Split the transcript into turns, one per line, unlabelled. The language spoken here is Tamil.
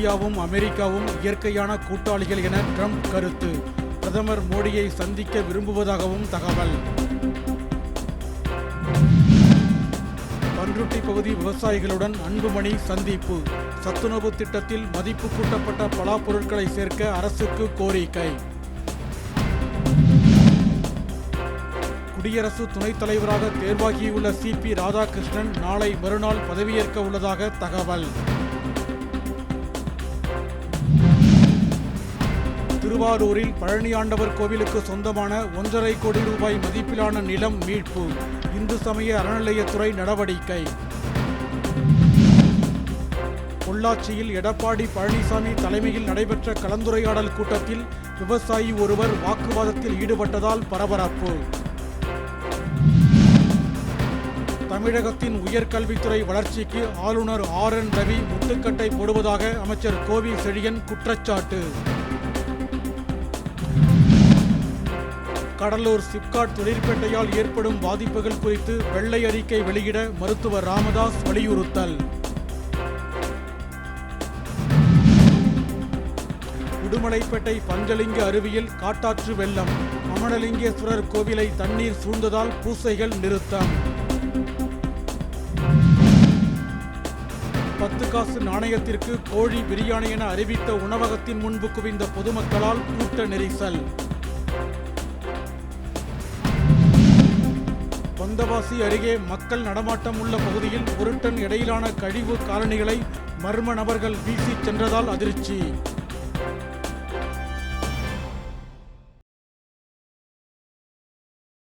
இந்தியாவும் அமெரிக்காவும் இயற்கையான கூட்டாளிகள் என ட்ரம்ப் கருத்து. பிரதமர் மோடியை சந்திக்க விரும்புவதாகவும் தகவல். பன்ருட்டி பகுதி விவசாயிகளுடன் அன்புமணி சந்திப்பு. சத்துணவு திட்டத்தில் மதிப்பு கூட்டப்பட்ட பலா பொருட்களை சேர்க்க அரசுக்கு கோரிக்கை. குடியரசு துணைத் தலைவராக தேர்வாகியுள்ள CP ராதாகிருஷ்ணன் நாளை மறுநாள் பதவியேற்க உள்ளதாக தகவல். திருவாரூரில் பழனி ஆண்டவர் கோவிலுக்கு சொந்தமான 1.5 கோடி ரூபாய் மதிப்பிலான நிலம் மீட்பு. இந்து சமய அறநிலையத்துறை நடவடிக்கை. பொள்ளாச்சியில் எடப்பாடி பழனிசாமி தலைமையில் நடைபெற்ற கலந்துரையாடல் கூட்டத்தில் விவசாயி ஒருவர் வாக்குவாதத்தில் ஈடுபட்டதால் பரபரப்பு. தமிழகத்தின் உயர்கல்வித்துறை வளர்ச்சிக்கு ஆளுநர் RN ரவி முட்டுக்கட்டை போடுவதாக அமைச்சர் கோவி செழியன் குற்றச்சாட்டு. கடலூர் சிப்காட் தொழிற்பேட்டையால் ஏற்படும் பாதிப்புகள் குறித்து வெள்ளை அறிக்கை வெளியிட மருத்துவர் ராமதாஸ் வலியுறுத்தல். உடுமலைப்பேட்டை பஞ்சலிங்க அருவியில் காட்டாற்று வெள்ளம். அமனலிங்கேஸ்வரர் கோவிலை தண்ணீர் சூழ்ந்ததால் பூசைகள் நிறுத்தம். 10 காசு நாணயத்திற்கு கோழி பிரியாணி என அறிவித்த உணவகத்தின் முன்பு குவிந்த பொதுமக்களால் கூட்ட நெரிசல். வந்தவாசி அருகே மக்கள் நடமாட்டம் உள்ள பகுதியில் 1 டன் எடையிலான கழிவு காலணிகளை மர்ம நபர்கள் வீசி சென்றதால் அதிர்ச்சி.